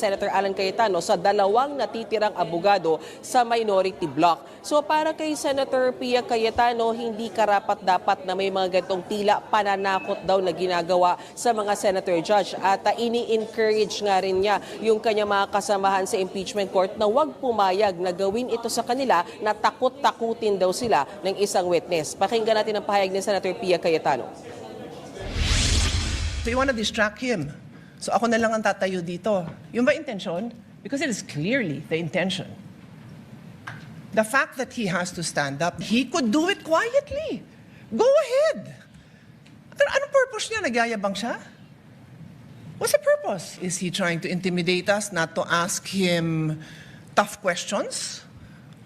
M: Senator Alan Cayetano sa dalawang natitirang abogado sa minority bloc. So para kay Senator Pia Cayetano, hindi karapat-dapat na may mga ganitong tila pananakot daw na ginagawa sa mga senator judge. At ini-encourage nga rin niya yung kanyang mga kasamahan sa impeachment court na huwag pumayag na gawin ito sa kanila na takot-takutin daw sila ng isang witness. Pakinggan natin ang pahayag ni Senator Pia Cayetano.
N: So you want to distract him. So ako na lang ang tatayo dito. Yung ba intention? Because it is clearly the intention. The fact that he has to stand up, he could do it quietly. Go ahead. Anong purpose niya? Nagyayabang siya? What's the purpose? Is he trying to intimidate us not to ask him tough questions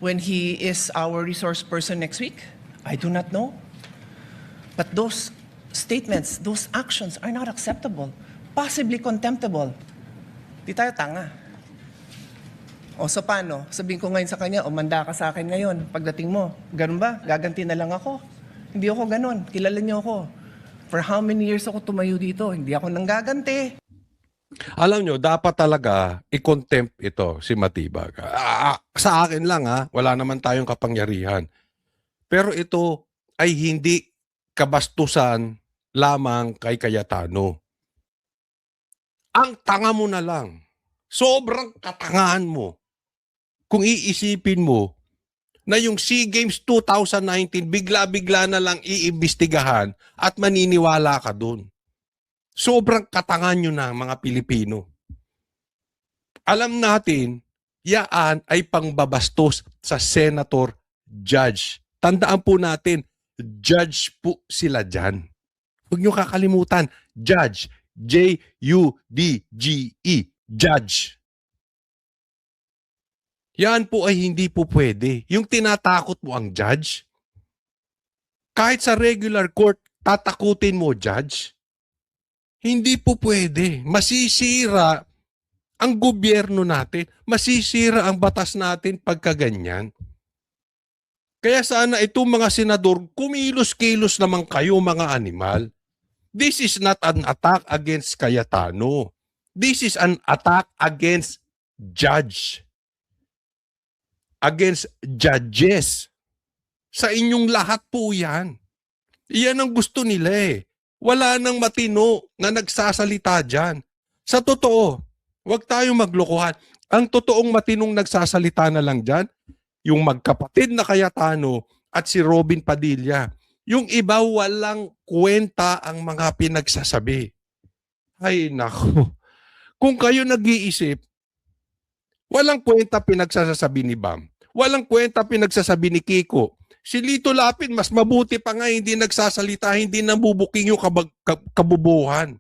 N: when he is our resource person next week? I do not know. But those statements, those actions are not acceptable. Possibly contemptible. Di tayo tanga. O so paano? Sabihin ko ngayon sa kanya, manda ka sa akin ngayon pagdating mo. Ganun ba? Gaganti na lang ako. Hindi ako ganun. Kilala niyo ako. For how many years ako tumayo dito? Hindi ako nanggaganti.
A: Alam nyo, dapat talaga i-contempt ito si Matibag. Sa akin lang wala naman tayong kapangyarihan. Pero ito ay hindi kabastusan lamang kay Cayetano. Ang tanga mo na lang. Sobrang katangahan mo. Kung iisipin mo na yung SEA Games 2019 bigla-bigla na lang iimbestigahan at maniniwala ka dun. Sobrang katangahan nyo na mga Pilipino. Alam natin, yaan ay pangbabastos sa senator judge. Tandaan po natin, judge po sila dyan. Huwag nyo kakalimutan, judge. J-U-D-G-E. Judge. Yan po ay hindi po pwede. Yung tinatakot mo ang judge, kahit sa regular court, tatakutin mo judge. Hindi po pwede. Masisira ang gobyerno natin. Masisira ang batas natin pagkaganyan. Kaya sana itong mga senador, kumilos-kilos naman kayo mga animal. This is not an attack against Cayetano. This is an attack against judge. Against judges. Sa inyong lahat po yan. Iyan ang gusto nila eh. Wala nang matino na nagsasalita dyan. Sa totoo, huwag tayong maglokohan. Ang totoong matinong nagsasalita na lang dyan, yung magkapatid na Cayetano at si Robin Padilla. Yung iba walang kwenta ang mga pinagsasabi. Ay nako. Kung kayo nag-iisip, walang kwenta pinagsasabi ni Bam. Walang kwenta pinagsasabi ni Kiko. Si Lito Lapid, mas mabuti pa nga hindi nagsasalita, hindi nabubuking yung kabubuhan.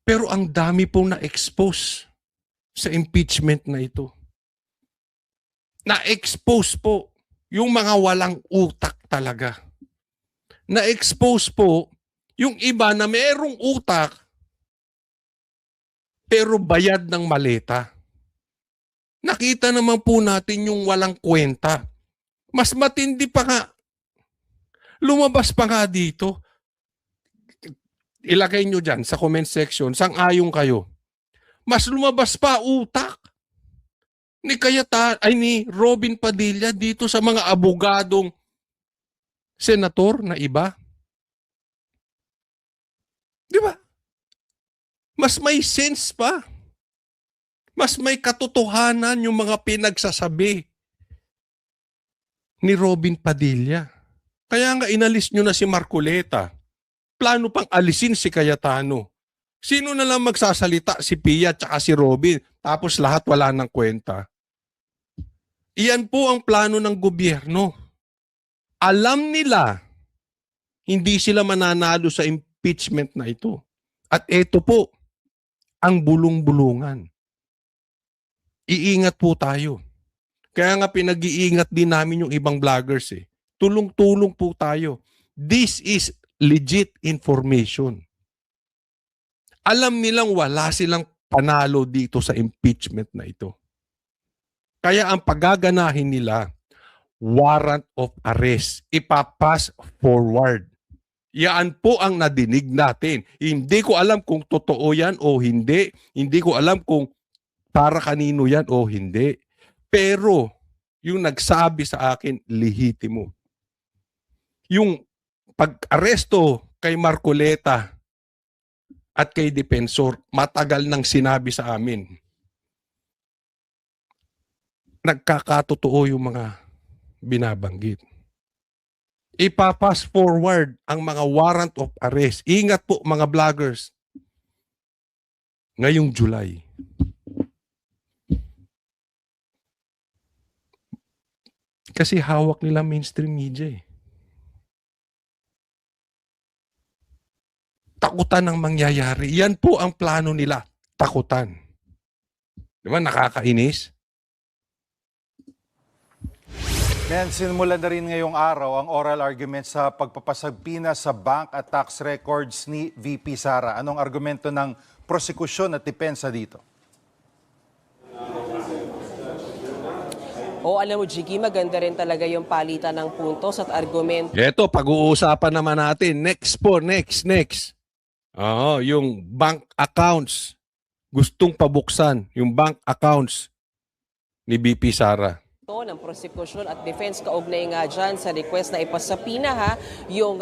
A: Pero ang dami pong na-expose sa impeachment na ito. Na-expose po yung mga walang utak talaga. Na-expose po yung iba na merong utak pero bayad ng maleta. Nakita naman po natin yung walang kwenta. Mas matindi pa nga. Lumabas pa nga dito. Ilagay nyo dyan sa comment section, sang-ayon kayo. Mas lumabas pa utak ni Robin Padilla dito sa mga abogadong senator na iba. Di ba? Mas may sense pa. Mas may katotohanan yung mga pinagsasabi ni Robin Padilla. Kaya nga inalis nyo na si Marcoleta. Plano pang alisin si Cayetano. Sino na lang magsasalita? Si Pia at si Robin. Tapos lahat wala ng kwenta. Iyan po ang plano ng gobyerno. Alam nila, hindi sila mananalo sa impeachment na ito. At ito po, ang bulong-bulungan. Iingat po tayo. Kaya nga pinag-iingat din namin yung ibang vloggers eh. Tulong-tulong po tayo. This is legit information. Alam nilang wala silang panalo dito sa impeachment na ito. Kaya ang paggaganahin nila, warrant of arrest, ipapass forward. Yan po ang nadinig natin. Hindi ko alam kung totoo yan o hindi. Hindi ko alam kung para kanino yan o hindi. Pero yung nagsabi sa akin, lehitimo. Yung pag-aresto kay Marcoleta at kay Defensor, matagal nang sinabi sa amin. Nagkakatotoo yung mga binabanggit. Ipapass forward ang mga warrant of arrest. Ingat po mga vloggers. Ngayong July. Kasi hawak nila mainstream media eh. Takutan ang mangyayari. Yan po ang plano nila. Takutan. Di ba nakakainis?
L: Men, sinimula na rin ngayong araw ang oral argument sa pagpapasagpina sa bank at tax records ni VP Sara. Anong argumento ng prosekusyon at depensa dito?
M: Alam mo, Jiggy, maganda rin talaga yung palitan ng puntos at argumento.
A: Ito, pag-uusapan naman natin. Next po, next. Yung bank accounts. Gustong pabuksan yung bank accounts ni VP Sara.
M: Ng prosecution at defense kaugnay nga dyan sa request na ipasapina yung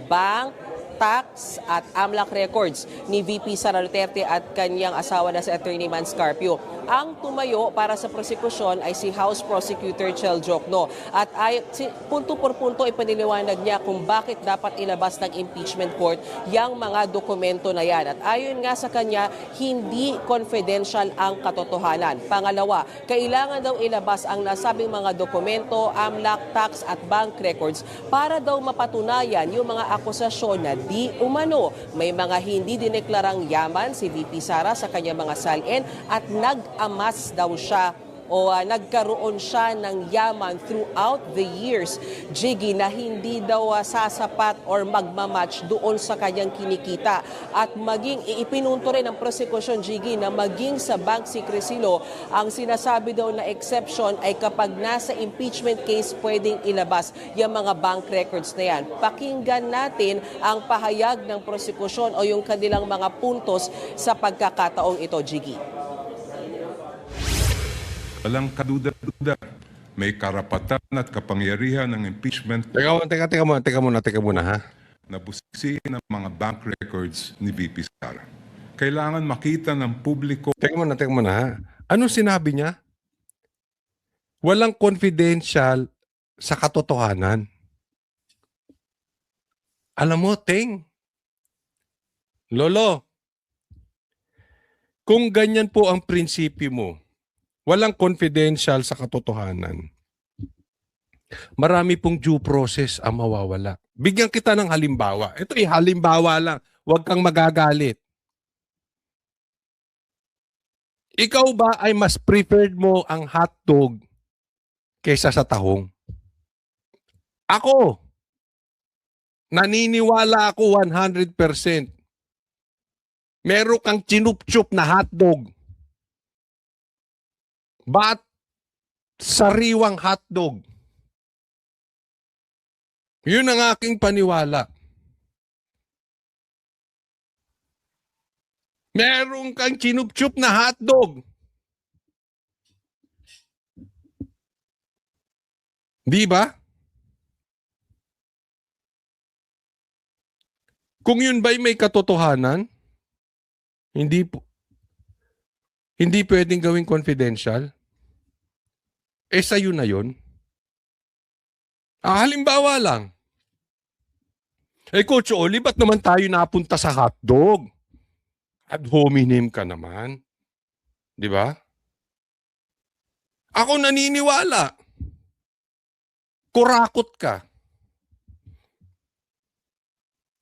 M: bank, tax at AMLAC records ni VP Sara Duterte at kanyang asawa na si Attorney Mans Carpio. Ang tumayo para sa prosekusyon ay si House Prosecutor Chel Jokno. At punto por punto ipaniliwanag niya kung bakit dapat ilabas ng impeachment court yung mga dokumento na yan. At ayon nga sa kanya, hindi confidential ang katotohanan. Pangalawa, kailangan daw ilabas ang nasabing mga dokumento, AMLAC, tax at bank records para daw mapatunayan yung mga akusasyon na di umano. May mga hindi dineklarang yaman si VP Sara sa kanyang mga salin at nag-amas daw siya o nagkaroon siya ng yaman throughout the years, Jiggy, na hindi daw sasapat or magmamatch doon sa kanyang kinikita. At maging ipinunto rin ng prosecution, Jiggy, na maging sa bank secrecy law, ang sinasabi daw na exception ay kapag nasa impeachment case pwedeng ilabas yung mga bank records na yan. Pakinggan natin ang pahayag ng prosecution o yung kanilang mga puntos sa pagkakataong ito, Jiggy.
O: Walang kaduda-duda. May karapatan at kapangyarihan ng impeachment.
A: Teka muna ha.
O: Na busisin ang mga bank records ni VP Sara. Kailangan makita ng publiko.
A: Teka muna ha. Anong sinabi niya? Walang confidential sa katotohanan. Alam mo, Ting. Lolo, kung ganyan po ang prinsipyo mo, walang confidential sa katotohanan, marami pong due process ang mawawala. Bigyan kita ng halimbawa. Ito halimbawa lang. Huwag kang magagalit. Ikaw ba ay mas preferred mo ang hotdog kaysa sa tahong? Ako. Naniniwala ako 100%. Meron kang chinup-chup na hotdog. Ba't sariwang hotdog? Yun ang aking paniwala. Meron kang chinup-chup na hotdog. Di ba? Kung yun ba'y may katotohanan, hindi po. Hindi pwedeng gawing confidential. Sa'yo na yun. Halimbawa lang. Coach Oli, ba't naman tayo napunta sa hotdog? Ad hominem ka naman. Di ba? Ako naniniwala. Kurakot ka.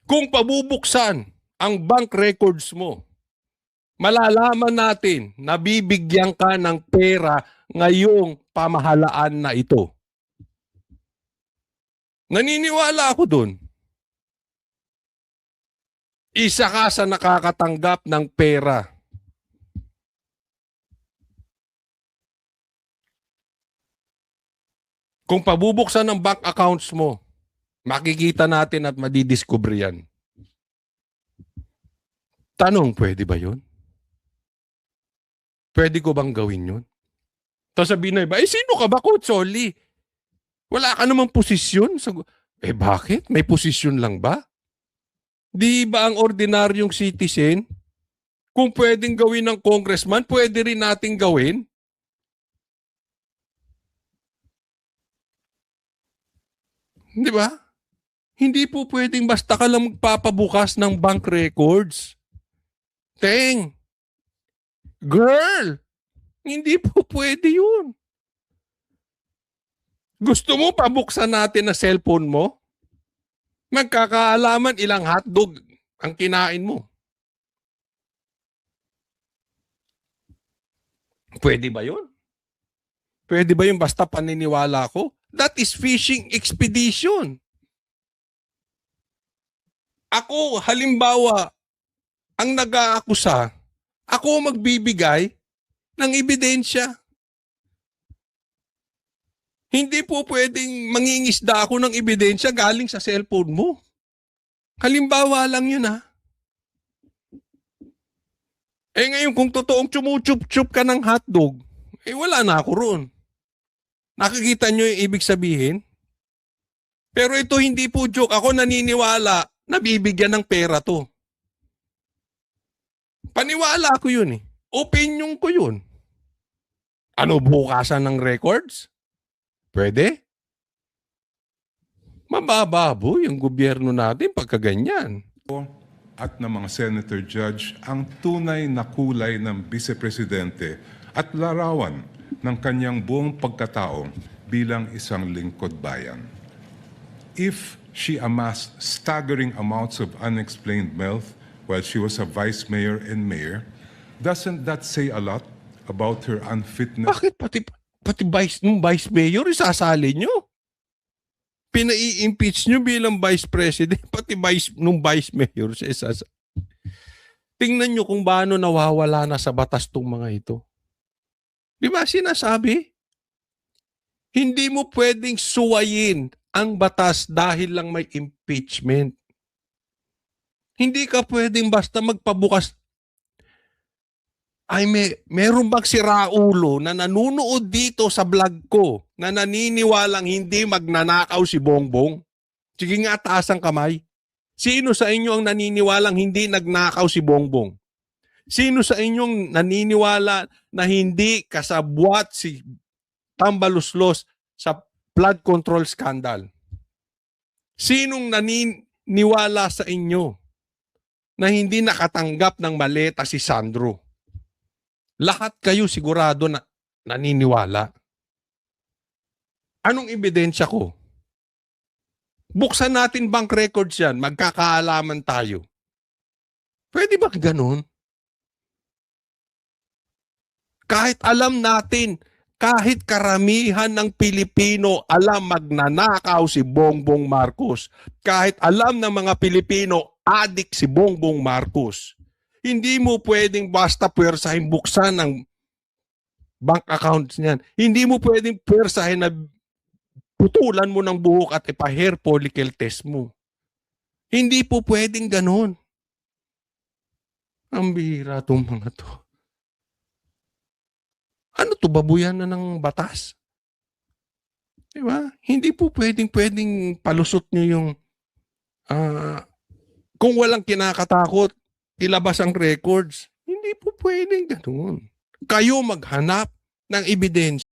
A: Kung pabubuksan ang bank records mo, malalaman natin na bibigyan ka ng pera ngayong pamahalaan na ito. Naniniwala ako dun. Isa ka sa nakakatanggap ng pera. Kung pabubuksan ng bank accounts mo, makikita natin at madidiscover yan. Tanong, pwede ba yun? Pwede ko bang gawin yun? Tapos sabihin na iba, sino ka ba, Coach Oli? Wala ka namang posisyon. Bakit? May posisyon lang ba? Di ba ang ordinaryong citizen, kung pwedeng gawin ng congressman, pwede rin nating gawin? Di ba? Hindi po pwedeng basta ka lang magpapabukas ng bank records. Teng! Girl! Hindi po pwede yun. Gusto mo pabuksan natin na cellphone mo? Magkakaalaman ilang hotdog ang kinain mo. Pwede ba yun? Pwede ba yun basta paniniwala ko? That is fishing expedition. Ako, halimbawa, ang nag-aakusa, ako magbibigay ng ebidensya. Hindi po pwedeng mangingisda ako ng ebidensya galing sa cellphone mo. Halimbawa lang yun, ha. Ngayon, kung totoong tsumuchup-chup ka ng hotdog, wala na ako roon. Nakikita nyo yung ibig sabihin? Pero ito hindi po joke. Ako naniniwala na bibigyan ng pera to. Paniwala ko yun eh. Opinion ko yun. Ano, bukasan ng records? Pwede? Mabababo yung gobyerno natin pagkaganyan.
O: At ng mga senator judge ang tunay na kulay ng vice-presidente at larawan ng kanyang buong pagkatao bilang isang lingkod bayan. If she amassed staggering amounts of unexplained wealth while she was a vice mayor and mayor, doesn't that say a lot about her unfitness?
A: Bakit pati vice mayor isasali nyo? Pinai-impeach nyo bilang vice president, pati vice mayor sa isasali. Tingnan nyo kung paano nawawala na sa batas tong mga ito. Di ba sinasabi? Hindi mo pwedeng suwayin ang batas dahil lang may impeachment. Hindi ka pwedeng basta magpabukas. Meron bang si Raulo na nanunood dito sa vlog ko na naniniwalang hindi magnanakaw si Bongbong? Sige nga, taas ang kamay. Sino sa inyo ang naniniwalang hindi nagnakaw si Bongbong? Sino sa inyong naniniwala na hindi kasabwat si Tambaluslos sa flood control scandal? Sinong naniniwala sa inyo na hindi nakatanggap ng maleta si Sandro? Lahat kayo sigurado na naniniwala. Anong ebidensya ko? Buksan natin bank records yan, magkakaalaman tayo. Pwede ba ganun? Kahit alam natin, kahit karamihan ng Pilipino alam magnanakaw si Bongbong Marcos. Kahit alam ng mga Pilipino, adik si Bongbong Marcos. Hindi mo pwedeng basta pwersahin buksan ng bank accounts niyan. Hindi mo pwedeng pwersahin na putulan mo ng buhok at ipa-hair follicle test mo. Hindi po pwedeng ganun. Ang bihira itong mga to. Ano to, babuyan na ng batas? Diba? Hindi po pwedeng palusot nyo yung kung walang kinakatakot, ilabas ang records. Hindi po pwedeng ganoon. Kayo maghanap ng ebidensya.